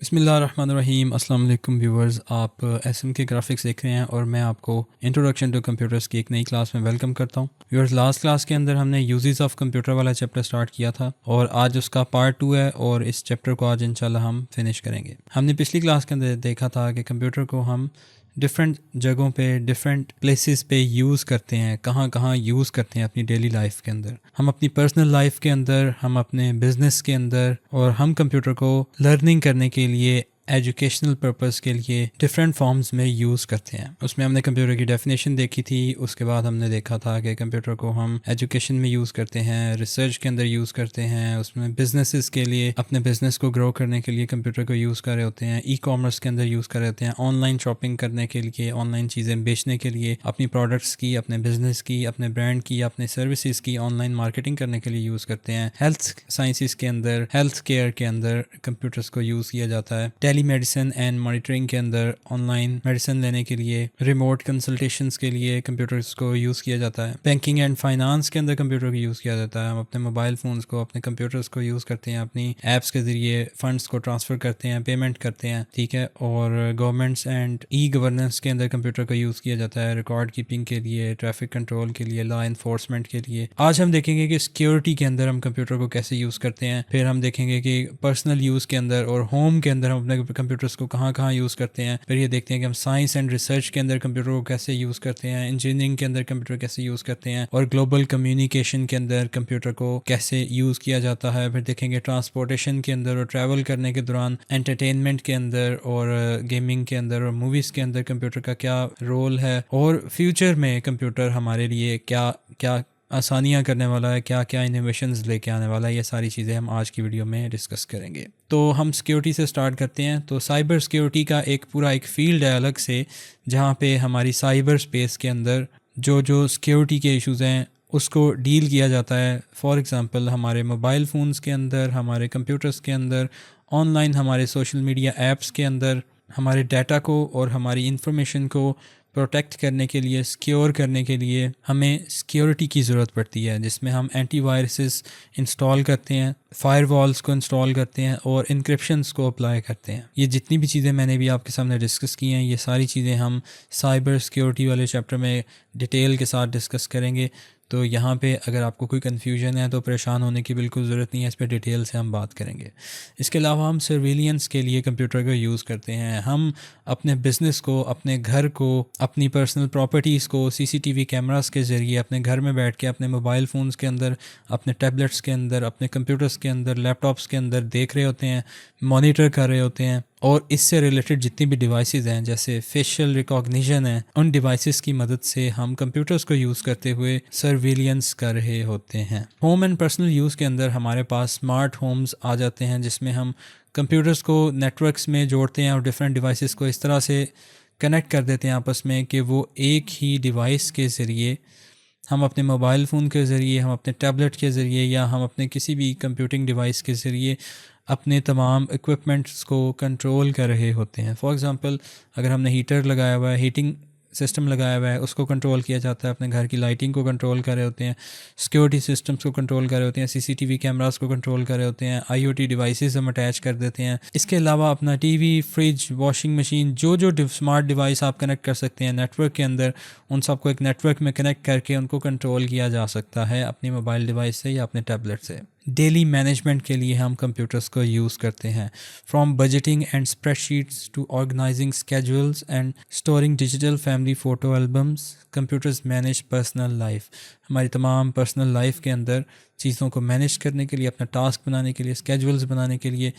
بسم اللہ الرحمن الرحیم۔ السلام علیکم ویورز، آپ ایس ایم کے گرافکس دیکھ رہے ہیں اور میں آپ کو انٹروڈکشن ٹو کمپیوٹرز کی ایک نئی کلاس میں ویلکم کرتا ہوں۔ ویورز، لاسٹ کلاس کے اندر ہم نے یوزز آف کمپیوٹر والا چیپٹر سٹارٹ کیا تھا اور آج اس کا پارٹ 2 ہے اور اس چیپٹر کو آج انشاءاللہ ہم فنش کریں گے۔ ہم نے پچھلی کلاس کے اندر دیکھا تھا کہ کمپیوٹر کو ہم ڈفرینٹ جگہوں پہ ڈفرینٹ پلیسز پہ یوز کرتے ہیں، کہاں کہاں یوز کرتے ہیں اپنی ڈیلی لائف کے اندر، ہم اپنی پرسنل لائف کے اندر، ہم اپنے بزنس کے اندر، اور ہم کمپیوٹر کو لرننگ کرنے کے لیے، ایجوکیشنل پرپز کے لیے ڈفرینٹ فارمز میں یوز کرتے ہیں۔ اس میں ہم نے کمپیوٹر کی ڈیفینیشن دیکھی تھی، اس کے بعد ہم نے دیکھا تھا کہ کمپیوٹر کو ہم ایجوکیشن میں یوز کرتے ہیں، ریسرچ کے اندر یوز کرتے ہیں، اس میں بزنسز کے لیے اپنے بزنس کو گرو کرنے کے لیے کمپیوٹر کو یوز کر رہے ہوتے ہیں، ای کامرس کے اندر یوز کر رہے ہوتے ہیں، آن لائن شاپنگ کرنے کے لیے، آن لائن چیزیں بیچنے کے لیے، اپنی پروڈکٹس کی، اپنے بزنس کی، اپنے برانڈ کی، اپنے سروسز کی آن لائن مارکیٹنگ کرنے کے لیے یوز کرتے ہیں۔ ہیلتھ سائنسز کے اندر، ہیلتھ کیئر کے اندر کمپیوٹرز کو یوز کیا جاتا ہے۔ ٹیلی میڈیسن اینڈ مانیٹرنگ کے اندر آن لائن میڈیسن لینے کے لیے، ریموٹ کنسلٹیشنز کے لیے کمپیوٹرز کو یوز کیا جاتا ہے۔ بینکنگ اینڈ فائنانس کے اندر کمپیوٹر کو یوز کیا جاتا ہے۔ ہم اپنے موبائل فونز کو، اپنے کمپیوٹرز کو یوز کرتے ہیں، اپنی ایپس کے ذریعے فنڈس کو ٹرانسفر کرتے ہیں، پیمنٹ کرتے ہیں، ٹھیک ہے۔ اور گورنمنٹس اینڈ ای گورننس کے اندر کمپیوٹر کا یوز کیا جاتا ہے، ریکارڈ کیپنگ کے لیے، ٹریفک کنٹرول کے لیے، لا انفورسمنٹ کے لیے۔ آج ہم دیکھیں گے کہ سیکیورٹی کے اندر ہم کمپیوٹر کو کیسے یوز کرتے ہیں، پھر ہم دیکھیں گے کہ پرسنل یوز کے اندر اور ہوم کے اندر ہم اپنے کمپیوٹرز کو کہاں کہاں یوز کرتے ہیں، پھر یہ دیکھتے ہیں کہ ہم سائنس اینڈ ریسرچ کے اندر کمپیوٹر کو کیسے یوز کرتے ہیں، انجینئرنگ کے اندر کمپیوٹر کیسے یوز کرتے ہیں، اور گلوبل کمیونیکیشن کے اندر کمپیوٹر کو کیسے یوز کیا جاتا ہے۔ پھر دیکھیں گے ٹرانسپورٹیشن کے اندر اور ٹریول کرنے کے دوران، انٹرٹینمنٹ کے اندر اور گیمنگ کے اندر اور موویز کے اندر کمپیوٹر کا کیا رول ہے، اور فیوچر میں کمپیوٹر ہمارے لیے کیا کیا آسانیاں کرنے والا ہے، کیا کیا انوویشنز لے کے آنے والا ہے۔ یہ ساری چیزیں ہم آج کی ویڈیو میں ڈسکس کریں گے۔ تو ہم سیکیورٹی سے سٹارٹ کرتے ہیں۔ تو سائبر سیکیورٹی کا ایک پورا ایک فیلڈ ہے الگ سے، جہاں پہ ہماری سائبر اسپیس کے اندر جو سیکیورٹی کے ایشوز ہیں اس کو ڈیل کیا جاتا ہے۔ فار ایگزامپل، ہمارے موبائل فونز کے اندر، ہمارے کمپیوٹرز کے اندر، آن لائن ہمارے سوشل میڈیا ایپس کے اندر، ہمارے ڈیٹا کو اور ہماری انفارمیشن کو پروٹیکٹ کرنے کے لیے، سیکیور کرنے کے لیے ہمیں سیکیورٹی کی ضرورت پڑتی ہے، جس میں ہم اینٹی وائرسز انسٹال کرتے ہیں، فائر والز کو انسٹال کرتے ہیں اور انکرپشنز کو اپلائی کرتے ہیں۔ یہ جتنی بھی چیزیں میں نے بھی آپ کے سامنے ڈسکس کی ہیں، یہ ساری چیزیں ہم سائبر سیکیورٹی والے چیپٹر میں ڈیٹیل کے ساتھ ڈسکس کریں گے۔ تو یہاں پہ اگر آپ کو کوئی کنفیوژن ہے تو پریشان ہونے کی بالکل ضرورت نہیں ہے، اس پہ ڈیٹیل سے ہم بات کریں گے۔ اس کے علاوہ ہم سرویلینس کے لیے کمپیوٹر کا یوز کرتے ہیں۔ ہم اپنے بزنس کو، اپنے گھر کو، اپنی پرسنل پراپرٹیز کو سی سی ٹی وی کیمراز کے ذریعے اپنے گھر میں بیٹھ کے، اپنے موبائل فونز کے اندر، اپنے ٹیبلٹس کے اندر، اپنے کمپیوٹرز کے اندر، لیپ ٹاپس کے اندر دیکھ رہے ہوتے ہیں، مانیٹر کر رہے ہوتے ہیں، اور اس سے ریلیٹڈ جتنی بھی ڈیوائسز ہیں جیسے فیشیل ریکاگنیشن ہے، ان ڈیوائسز کی مدد سے ہم کمپیوٹرز کو یوز کرتے ہوئے سرویلینس کر رہے ہوتے ہیں۔ ہوم اینڈ پرسنل یوز کے اندر ہمارے پاس اسمارٹ ہومز آ جاتے ہیں، جس میں ہم کمپیوٹرز کو نیٹ ورکس میں جوڑتے ہیں اور ڈفرینٹ ڈیوائسز کو اس طرح سے کنیکٹ کر دیتے ہیں آپس میں کہ وہ ایک ہی ڈیوائس کے ذریعے، ہم اپنے موبائل فون کے ذریعے، ہم اپنے ٹیبلٹ کے ذریعے، یا ہم اپنے کسی بھی کمپیوٹنگ ڈیوائس کے ذریعے اپنے تمام ایکوپمنٹس کو کنٹرول کر رہے ہوتے ہیں۔ فار ایگزامپل، اگر ہم نے ہیٹر لگایا ہوا ہے، ہیٹنگ سسٹم لگایا ہوا ہے، اس کو کنٹرول کیا جاتا ہے، اپنے گھر کی لائٹنگ کو کنٹرول کر رہے ہوتے ہیں، سیکیورٹی سسٹمز کو کنٹرول کر رہے ہوتے ہیں، سی سی ٹی وی کیمراز کو کنٹرول کر رہے ہوتے ہیں، آئی او ٹی ڈیوائسز ہم اٹیچ کر دیتے ہیں۔ اس کے علاوہ اپنا T V, fridge, washing machine, جو اسمارٹ ڈیوائس آپ کنیکٹ کر سکتے ہیں نیٹ ورک کے اندر، ان سب کو ایک نیٹ ورک میں کنیکٹ کر کے ان کو کنٹرول کیا جا سکتا ہے اپنی موبائل ڈیوائس سے یا اپنے ٹیبلٹ سے۔ ڈیلی مینجمنٹ کے لیے ہم کمپیوٹرز کو یوز کرتے ہیں، from budgeting and spreadsheets to organizing schedules and storing digital family photo albums, computers manage personal life. ہماری تمام پرسنل لائف کے اندر چیزوں کو مینیج کرنے کے لیے، اپنا ٹاسک بنانے کے لیے، اسکیجولز بنانے کے لیے،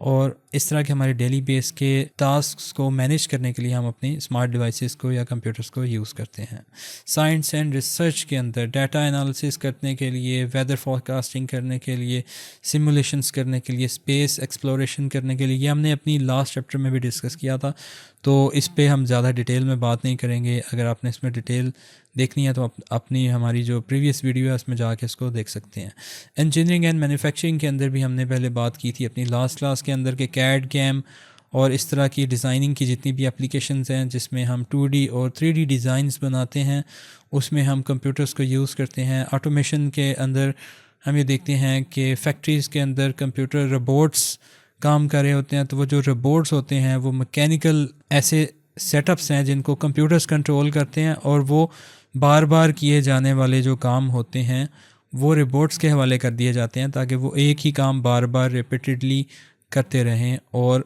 اور اس طرح کے ہمارے ڈیلی بیس کے ٹاسکس کو مینیج کرنے کے لیے ہم اپنی اسمارٹ ڈیوائسز کو یا کمپیوٹرز کو یوز کرتے ہیں۔ سائنس اینڈ ریسرچ کے اندر ڈیٹا انالیسس کرنے کے لیے، ویدر فورکاسٹنگ کرنے کے لیے، سیمولیشنز کرنے کے لیے، اسپیس ایکسپلوریشن کرنے کے لیے، یہ ہم نے اپنی لاسٹ چیپٹر میں بھی ڈسکس کیا تھا، تو اس پہ ہم زیادہ ڈیٹیل میں بات نہیں کریں گے۔ اگر آپ نے اس میں ڈیٹیل دیکھنی ہے تو اپنی ہماری جو پریویس ویڈیو ہے اس میں جا کے اس کو دیکھ سکتے ہیں۔ انجینئرنگ اینڈ مینوفیکچرنگ کے اندر بھی ہم نے پہلے بات کی تھی اپنی لاسٹ کلاس کے اندر کہ کیڈ کیم اور اس طرح کی ڈیزائننگ کی جتنی بھی اپلیکیشنز ہیں جس میں ہم 2D اور 3D ڈیزائنز بناتے ہیں، اس میں ہم کمپیوٹرز کو یوز کرتے ہیں۔ آٹومیشن کے اندر ہم یہ دیکھتے ہیں کہ فیکٹریز کے اندر کمپیوٹر روبوٹس کام کر رہے ہوتے ہیں تو وہ جو روبوٹس ہوتے ہیں وہ میکینیکل ایسے سیٹ اپس ہیں جن کو کمپیوٹرز کنٹرول کرتے ہیں، اور وہ بار بار کیے جانے والے جو کام ہوتے ہیں وہ روبوٹس کے حوالے کر دیے جاتے ہیں تاکہ وہ ایک ہی کام بار بار ریپیٹڈلی کرتے رہیں، اور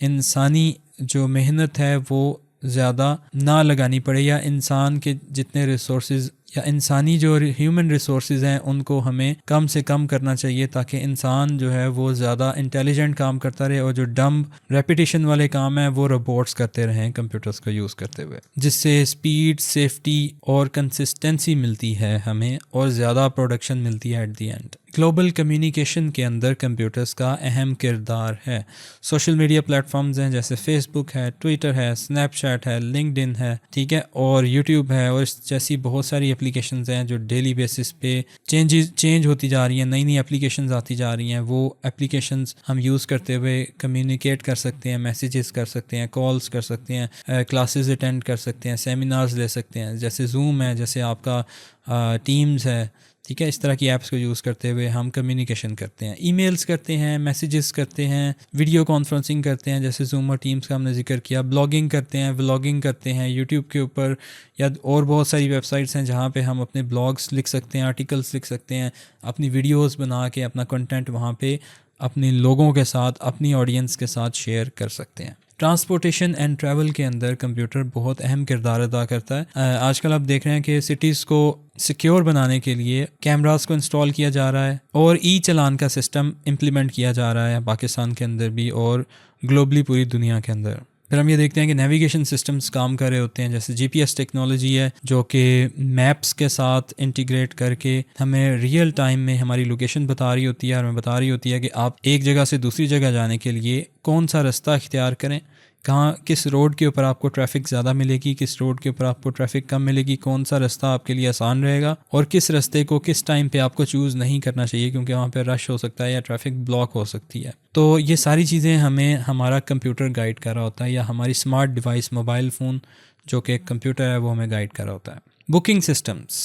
انسانی جو محنت ہے وہ زیادہ نہ لگانی پڑے، یا انسان کے جتنے ریسورسز یا انسانی جو ہیومن ریسورسز ہیں ان کو ہمیں کم سے کم کرنا چاہیے، تاکہ انسان جو ہے وہ زیادہ انٹیلیجنٹ کام کرتا رہے، اور جو ڈمب ریپیٹیشن والے کام ہیں وہ روبوٹس کرتے رہیں کمپیوٹرز کا یوز کرتے ہوئے، جس سے اسپیڈ، سیفٹی اور کنسسٹنسی ملتی ہے ہمیں، اور زیادہ پروڈکشن ملتی ہے at the end. Global communication کے اندر کمپیوٹرز کا اہم کردار ہے۔ سوشل میڈیا پلیٹ فارمز ہیں جیسے فیس بک ہے، ٹویٹر ہے، اسنیپ چیٹ ہے، لنکڈ ان ہے، ٹھیک ہے، اور یوٹیوب ہے، اور اس جیسی بہت ساری اپلیکیشنز ہیں جو ڈیلی بیسس پہ چینج ہوتی جا رہی ہیں، نئی نئی اپلیکیشنز آتی جا رہی ہیں۔ وہ اپلیکیشنز ہم یوز کرتے ہوئے کمیونیکیٹ کر سکتے ہیں، میسیجز کر سکتے ہیں، کالز کر سکتے ہیں، کلاسز اٹینڈ کر سکتے ہیں، سیمینارز لے سکتے ہیں، جیسے زوم ہے، جیسے آپ کا ٹیمز ہے، ٹھیک ہے۔ اس طرح کی ایپس کو یوز کرتے ہوئے ہم کمیونیکیشن کرتے ہیں، ای میلز کرتے ہیں، میسیجز کرتے ہیں، ویڈیو کانفرنسنگ کرتے ہیں جیسے زوم اور ٹیمز کا ہم نے ذکر کیا، بلاگنگ کرتے ہیں، ولاگنگ کرتے ہیں یوٹیوب کے اوپر، یا اور بہت ساری ویب سائٹس ہیں جہاں پہ ہم اپنے بلاگس لکھ سکتے ہیں، آرٹیکلس لکھ سکتے ہیں، اپنی ویڈیوز بنا کے اپنا کنٹینٹ وہاں پہ اپنے لوگوں کے ساتھ، اپنی آڈینس کے ساتھ شیئر کر سکتے ہیں۔ ٹرانسپورٹیشن اینڈ ٹریول کے اندر کمپیوٹر بہت اہم کردار ادا کرتا ہے۔ آج کل آپ دیکھ رہے ہیں کہ سٹیز کو سیکیور بنانے کے لیے کیمراز کو انسٹال کیا جا رہا ہے، اور ای چلان کا سسٹم امپلیمنٹ کیا جا رہا ہے پاکستان کے اندر بھی اور گلوبلی پوری دنیا کے اندر۔ پھر ہم یہ دیکھتے ہیں کہ نیویگیشن سسٹمز کام کر رہے ہوتے ہیں، جیسے جی پی ایس ٹیکنالوجی ہے جو کہ میپس کے ساتھ انٹیگریٹ کر کے ہمیں ریئل ٹائم میں ہماری لوکیشن بتا رہی ہوتی ہے، اور ہمیں بتا رہی ہوتی ہے کہ آپ ایک جگہ سے دوسری جگہ جانے کے لیے کون سا رستہ اختیار کریں، کہاں کس روڈ کے اوپر آپ کو ٹریفک زیادہ ملے گی، کس روڈ کے اوپر آپ کو ٹریفک کم ملے گی، کون سا رستہ آپ کے لیے آسان رہے گا، اور کس رستے کو کس ٹائم پہ آپ کو چوز نہیں کرنا چاہیے کیونکہ وہاں پہ رش ہو سکتا ہے یا ٹریفک بلاک ہو سکتی ہے۔ تو یہ ساری چیزیں ہمیں ہمارا کمپیوٹر گائیڈ کر رہا ہوتا ہے، یا ہماری اسمارٹ ڈیوائس موبائل فون جو کہ ایک کمپیوٹر ہے وہ ہمیں گائیڈ کر رہا ہوتا ہے۔ Booking systems,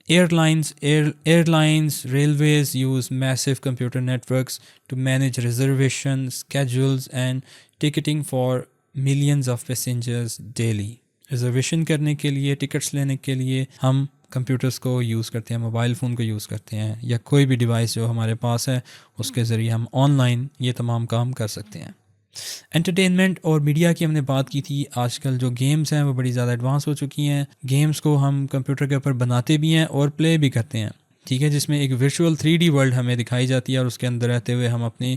airlines, railways use massive computer networks to manage reservations, schedules and ticketing for millions of passengers daily. Reservation کرنے کے لیے، ٹکٹس لینے کے لیے ہم کمپیوٹرز کو یوز کرتے ہیں، موبائل فون کو یوز کرتے ہیں، یا کوئی بھی ڈیوائس جو ہمارے پاس ہے اس کے ذریعے ہم آن لائن یہ تمام کام کر سکتے ہیں۔ انٹرٹینمنٹ اور میڈیا کی ہم نے بات کی تھی۔ آج کل جو گیمز ہیں وہ بڑی زیادہ ایڈوانس ہو چکی ہیں، گیمز کو ہم کمپیوٹر کے اوپر بناتے بھی ہیں اور پلے بھی کرتے ہیں، ٹھیک ہے، جس میں ایک ورچوئل 3D ورلڈ ہمیں دکھائی جاتی ہے، اور اس کے اندر رہتے ہوئے ہم اپنی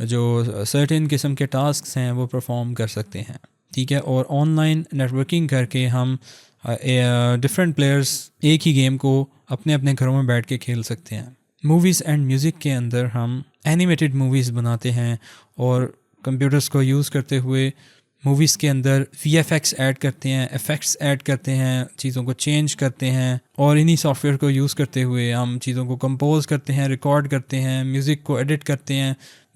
جو سرٹن قسم کے ٹاسکس ہیں وہ پرفارم کر سکتے ہیں، ٹھیک ہے، اور آن لائن نیٹورکنگ کر کے ہم ڈفرینٹ پلیئرز ایک ہی گیم کو اپنے اپنے گھروں میں بیٹھ کے کھیل سکتے ہیں۔ موویز اینڈ میوزک کے اندر ہم اینیمیٹڈ موویز بناتے ہیں، اور کمپیوٹرز کو یوز کرتے ہوئے موویز کے اندر وی ایف ایکس ایڈ کرتے ہیں، ایفیکٹس ایڈ کرتے ہیں، چیزوں کو چینج کرتے ہیں، اور انہی سافٹ ویئر کو یوز کرتے ہوئے ہم چیزوں کو کمپوز کرتے ہیں، ریکارڈ کرتے ہیں، میوزک کو ایڈٹ کرتے ہیں،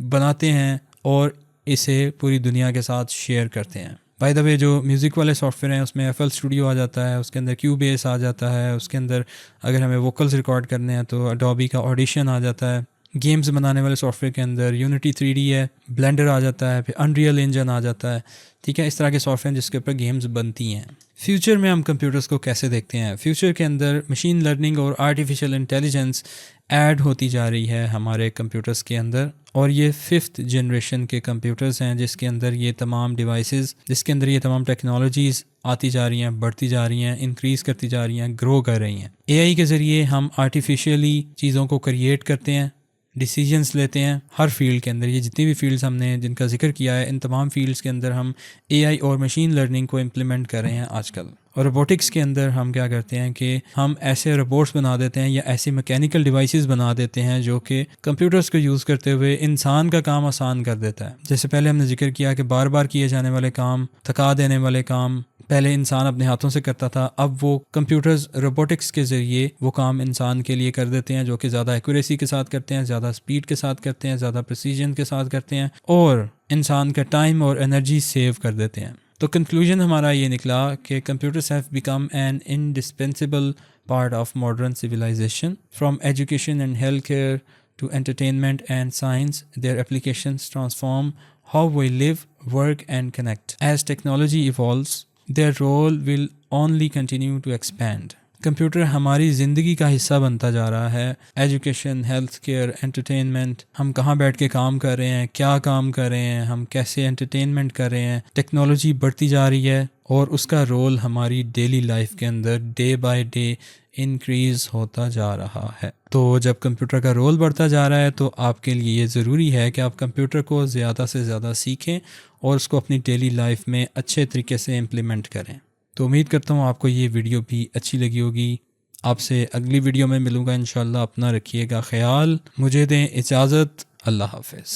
بناتے ہیں، اور اسے پوری دنیا کے ساتھ شیئر کرتے ہیں۔ بائی دا وے جو میوزک والے سافٹ ویئر ہیں اس میں ایف ایل اسٹوڈیو آ جاتا ہے، اس کے اندر کیو بیس آ جاتا ہے، اس کے اندر اگر ہمیں ووکلز ریکارڈ کرنے ہیں تو اڈوبی کا آڈیشن آ جاتا ہے۔ گیمز بنانے والے سافٹ ویئر کے اندر یونٹی 3D ہے، بلینڈر آ جاتا ہے، پھر انریل انجن آ جاتا ہے، ٹھیک ہے، اس طرح کے سافٹ ویئر جس کے اوپر گیمز بنتی ہیں۔ فیوچر میں ہم کمپیوٹرز کو کیسے دیکھتے ہیں؟ فیوچر کے اندر مشین لرننگ اور آرٹیفیشیل انٹیلیجنس ایڈ ہوتی جا رہی ہے ہمارے کمپیوٹرز کے اندر، اور یہ 5th جنریشن کے کمپیوٹرز ہیں جس کے اندر یہ تمام ڈیوائسز، جس کے اندر یہ تمام ٹیکنالوجیز آتی جا رہی ہیں، بڑھتی جا رہی ہیں، انکریز کرتی جا رہی ہیں، گرو کر رہی ہیں۔ اے آئی کے ذریعے ہم آرٹیفیشیلی چیزوں کو کریٹ کرتے ہیں، ڈیسیجنس لیتے ہیں ہر فیلڈ کے اندر۔ یہ جتنی بھی فیلڈز ہم نے جن کا ذکر کیا ہے ان تمام فیلڈز کے اندر ہم اے آئی اور مشین لرننگ کو امپلیمنٹ کر رہے ہیں آج کل۔ اور روبوٹکس کے اندر ہم کیا کرتے ہیں کہ ہم ایسے روبوٹس بنا دیتے ہیں یا ایسی میکینیکل ڈیوائسز بنا دیتے ہیں جو کہ کمپیوٹرز کو یوز کرتے ہوئے انسان کا کام آسان کر دیتا ہے۔ جیسے پہلے ہم نے ذکر کیا کہ بار بار کیے جانے والے کام، تھکا دینے والے کام پہلے انسان اپنے ہاتھوں سے کرتا تھا، اب وہ کمپیوٹرز روبوٹکس کے ذریعے وہ کام انسان کے لیے کر دیتے ہیں، جو کہ زیادہ ایکوریسی کے ساتھ کرتے ہیں، زیادہ سپیڈ کے ساتھ کرتے ہیں، زیادہ پریسیجن کے ساتھ کرتے ہیں، اور انسان کا ٹائم اور انرجی سیو کر دیتے ہیں۔ تو کنکلوژن ہمارا یہ نکلا کہ computers have become an indispensable part of modern civilization, from education and healthcare to entertainment and science, their applications transform how we live, work, and connect. As technology evolves, their role will only continue to expand. Computer ہماری زندگی کا حصہ بنتا جا رہا ہے. Education, health care, entertainment, ہم کہاں بیٹھ کے کام کر رہے ہیں، کیا کام کر رہے ہیں، ہم کیسے انٹرٹینمنٹ کر رہے ہیں، ٹیکنالوجی بڑھتی جا رہی ہے اور اس کا رول ہماری ڈیلی لائف کے another day by day increase ہوتا جا رہا ہے. تو جب کمپیوٹر کا رول بڑھتا جا رہا ہے تو آپ کے لیے یہ ضروری ہے کہ آپ کمپیوٹر کو زیادہ سے زیادہ سیکھیں اور اس کو اپنی ڈیلی لائف میں اچھے طریقے سے امپلیمنٹ کریں. تو امید کرتا ہوں آپ کو یہ ویڈیو بھی اچھی لگی ہوگی. آپ سے اگلی ویڈیو میں ملوں گا انشاءاللہ. اپنا رکھیے گا خیال. مجھے دیں اجازت. اللہ حافظ.